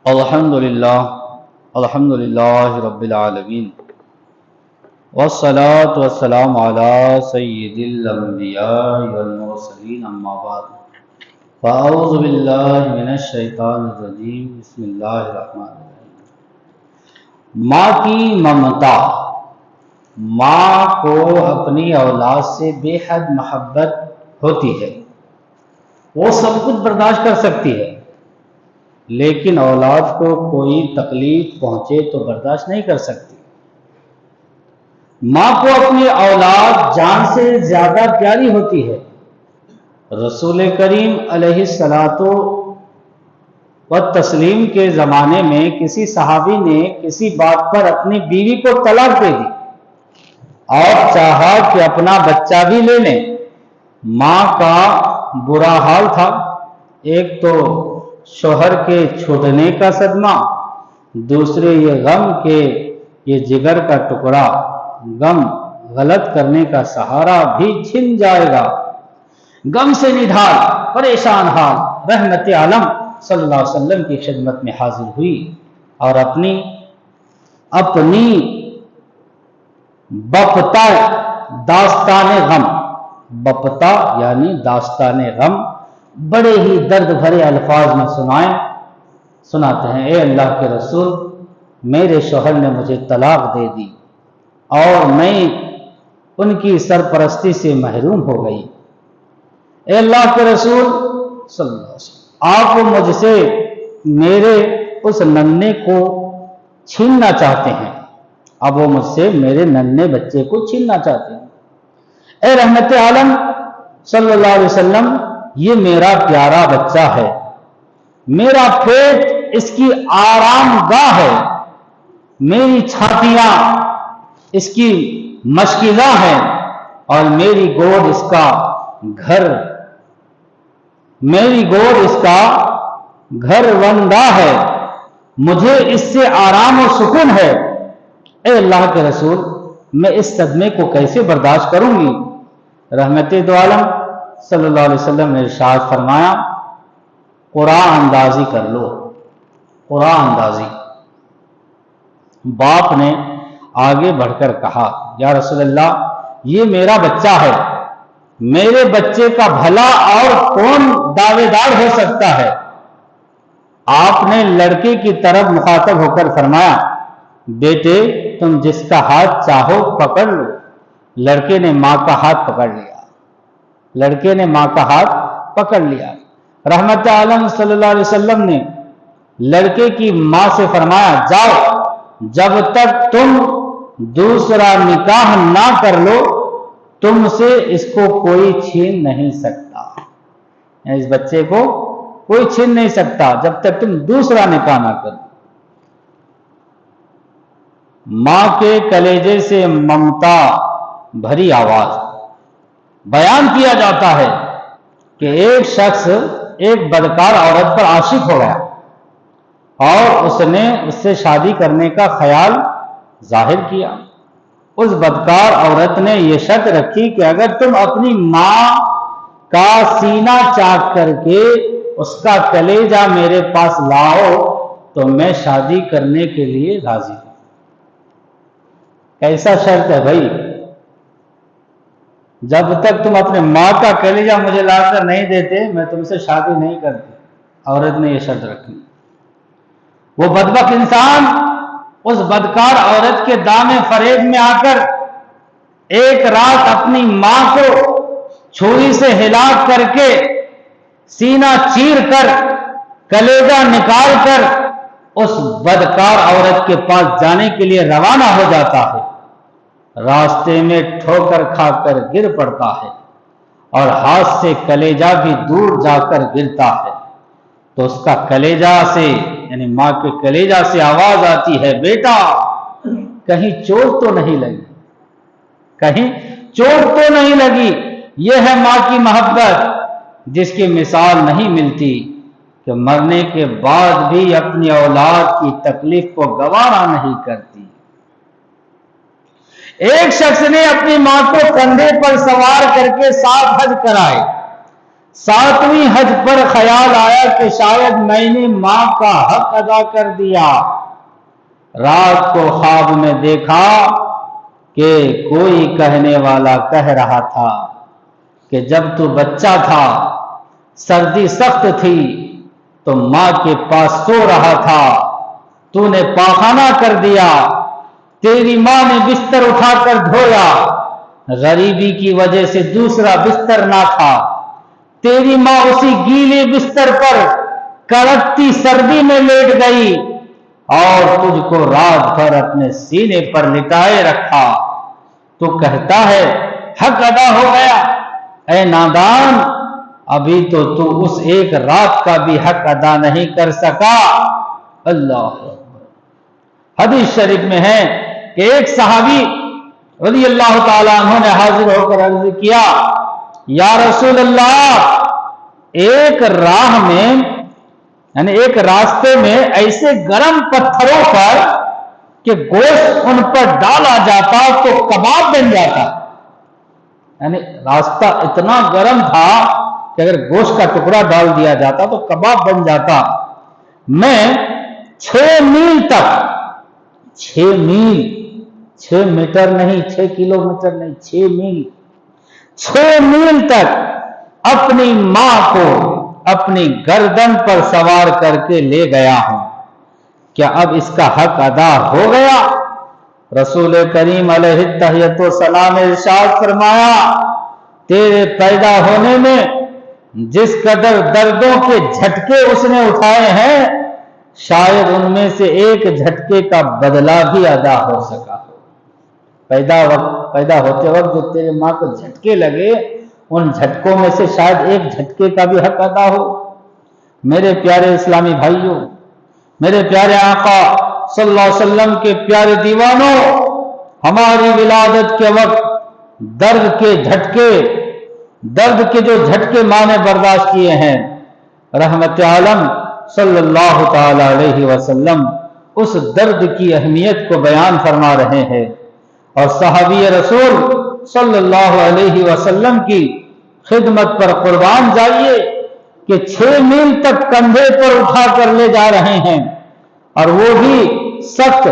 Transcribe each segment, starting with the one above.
الحمدللہ رب العالمین والصلاة والسلام علی سید الانبیاء والمرسلین اما بعد فاعوذ باللہ من الشیطان الرجیم بسم اللہ الرحمن الرحیم۔ ماں کی ممتا، ماں کو اپنی اولاد سے بے حد محبت ہوتی ہے، وہ سب کچھ برداشت کر سکتی ہے، لیکن اولاد کو کوئی تکلیف پہنچے تو برداشت نہیں کر سکتی۔ ماں کو اپنی اولاد جان سے زیادہ پیاری ہوتی ہے۔ رسول کریم علیہ الصلاۃ والتسلیم کے زمانے میں کسی صحابی نے کسی بات پر اپنی بیوی کو طلاق دے دی اور چاہا کہ اپنا بچہ بھی لے لیں۔ ماں کا برا حال تھا، ایک تو شوہر کے چھوٹنے کا صدمہ، دوسرے یہ غم کہ یہ جگر کا ٹکڑا غم غلط کرنے کا سہارا بھی چھن جائے گا۔ غم سے نڈھال پریشان حال رحمت عالم صلی اللہ علیہ وسلم کی خدمت میں حاضر ہوئی اور اپنی بپتا داستان غم، بپتا یعنی داستان غم بڑے ہی درد بھرے الفاظ میں سناتے ہیں۔ اے اللہ کے رسول، میرے شوہر نے مجھے طلاق دے دی اور میں ان کی سرپرستی سے محروم ہو گئی۔ اے اللہ کے رسول صلی اللہ علیہ وسلم، آپ مجھ سے میرے اس ننھے کو چھیننا چاہتے ہیں، اب وہ مجھ سے میرے ننھے بچے کو چھیننا چاہتے ہیں۔ اے رحمت عالم صلی اللہ علیہ وسلم، یہ میرا پیارا بچہ ہے، میرا پیٹ اس کی آرام گاہ ہے، میری چھاتیاں اس کی مشکیزہ ہیں اور میری گود اس کا گھر وندہ ہے، مجھے اس سے آرام و سکون ہے۔ اے اللہ کے رسول، میں اس صدمے کو کیسے برداشت کروں گی؟ رحمت دو عالم صلی اللہ علیہ وسلم نے ارشاد فرمایا، قرآن اندازی کر لو، قرآن اندازی۔ باپ نے آگے بڑھ کر کہا، یا رسول اللہ، یہ میرا بچہ ہے، میرے بچے کا بھلا اور کون دعوے دار ہو سکتا ہے؟ آپ نے لڑکے کی طرف مخاطب ہو کر فرمایا، بیٹے تم جس کا ہاتھ چاہو پکڑ لو۔ لڑکے نے ماں کا ہاتھ پکڑ لیا۔ رحمت عالم صلی اللہ علیہ وسلم نے لڑکے کی ماں سے فرمایا، جاؤ، جب تک تم دوسرا نکاح نہ کر لو تم سے اس کو کوئی چھین نہیں سکتا، اس بچے کو کوئی چھین نہیں سکتا جب تک تم دوسرا نکاح نہ کرو۔ ماں کے کلیجے سے ممتا بھری آواز بیان کیا جاتا ہے کہ ایک شخص ایک بدکار عورت پر عاشق ہو گیا اور اس نے اس سے شادی کرنے کا خیال ظاہر کیا۔ اس بدکار عورت نے یہ شرط رکھی کہ اگر تم اپنی ماں کا سینہ چاک کر کے اس کا کلیجہ میرے پاس لاؤ تو میں شادی کرنے کے لیے راضی ہوں۔ کیسا شرط ہے بھائی؟ جب تک تم اپنے ماں کا کلیجہ مجھے لا کر نہیں دیتے میں تم سے شادی نہیں کرتی۔ عورت نے یہ شرط رکھی۔ وہ بدبخت انسان اس بدکار عورت کے دام فریب میں آ کر ایک رات اپنی ماں کو چھری سے ہلاک کر کے سینہ چیر کر کلیجہ نکال کر اس بدکار عورت کے پاس جانے کے لیے روانہ ہو جاتا ہے۔ راستے میں ٹھوکر کھا کر گر پڑتا ہے اور ہاتھ سے کلیجہ بھی دور جا کر گرتا ہے تو اس کا کلیجہ سے یعنی ماں کے کلیجہ سے آواز آتی ہے، بیٹا کہیں چوٹ تو نہیں لگی، کہیں چوٹ تو نہیں لگی۔ یہ ہے ماں کی محبت جس کی مثال نہیں ملتی، کہ مرنے کے بعد بھی اپنی اولاد کی تکلیف کو گوارا نہیں کرتی۔ ایک شخص نے اپنی ماں کو کندھے پر سوار کر کے 7 حج کرائے، 7ویں حج پر خیال آیا کہ شاید میں نے ماں کا حق ادا کر دیا۔ رات کو خواب میں دیکھا کہ کوئی کہنے والا کہہ رہا تھا کہ جب تو بچہ تھا، سردی سخت تھی تو ماں کے پاس سو رہا تھا، تو نے پاخانہ کر دیا، تیری ماں نے بستر اٹھا کر دھویا، غریبی کی وجہ سے دوسرا بستر نہ تھا، تیری ماں اسی گیلے بستر پر کڑکتی سردی میں لیٹ گئی اور تجھ کو رات بھر اپنے سینے پر لٹائے رکھا، تو کہتا ہے حق ادا ہو گیا۔ اے نادان، ابھی تو اس ایک رات کا بھی حق ادا نہیں کر سکا۔ اللہ اکبر۔ حدیث شریف میں ہے کہ ایک صحابی رضی اللہ تعالیٰ عنہ نے حاضر ہو کر عرض کیا، یا رسول اللہ، ایک راہ میں یعنی ایک راستے میں ایسے گرم پتھروں پر کہ گوشت ان پر ڈالا جاتا تو کباب بن جاتا، یعنی راستہ اتنا گرم تھا کہ اگر گوشت کا ٹکڑا ڈال دیا جاتا تو کباب بن جاتا۔ میں 6 میل تک، 6 میل، 6 میٹر نہیں، 6 کلومیٹر نہیں، 6 میل، 6 میل تک اپنی ماں کو اپنی گردن پر سوار کر کے لے گیا ہوں، کیا اب اس کا حق ادا ہو گیا؟ رسول کریم علیہ التحیۃ والسلام نے ارشاد فرمایا، تیرے پیدا ہونے میں جس قدر دردوں کے جھٹکے اس نے اٹھائے ہیں، شاید ان میں سے ایک جھٹکے کا بدلہ بھی ادا ہو سکا ہو۔ پیدا ہوتے وقت جو تیرے ماں کو جھٹکے لگے، ان جھٹکوں میں سے شاید ایک جھٹکے کا بھی حق ادا ہو۔ میرے پیارے اسلامی بھائیوں، میرے پیارے آقا صلی اللہ علیہ وسلم کے پیارے دیوانوں، ہماری ولادت کے وقت درد کے جو جھٹکے ماں نے برداشت کیے ہیں، رحمت عالم صلی اللہ تعالی علیہ وسلم اس درد کی اہمیت کو بیان فرما رہے ہیں، اور صحابی رسول صلی اللہ علیہ وسلم کی خدمت پر قربان جائیے کہ 6 میل تک کندھے پر اٹھا کر لے جا رہے ہیں، اور وہ بھی سخت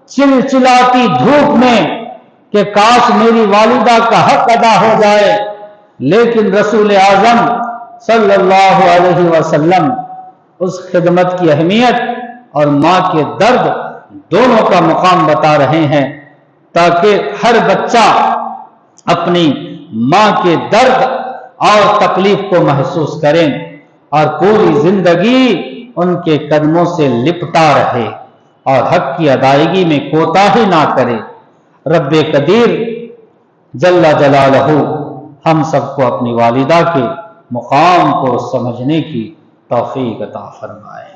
چلچلاتی دھوپ میں کہ کاش میری والدہ کا حق ادا ہو جائے، لیکن رسول اعظم صلی اللہ علیہ وسلم اس خدمت کی اہمیت اور ماں کے درد دونوں کا مقام بتا رہے ہیں، تاکہ ہر بچہ اپنی ماں کے درد اور تکلیف کو محسوس کریں اور پوری زندگی ان کے قدموں سے لپٹا رہے اور حق کی ادائیگی میں کوتاہی نہ کرے۔ رب قدیر جل جلالہ ہم سب کو اپنی والدہ کے مقام کو سمجھنے کی توفیق عطا فرمائے۔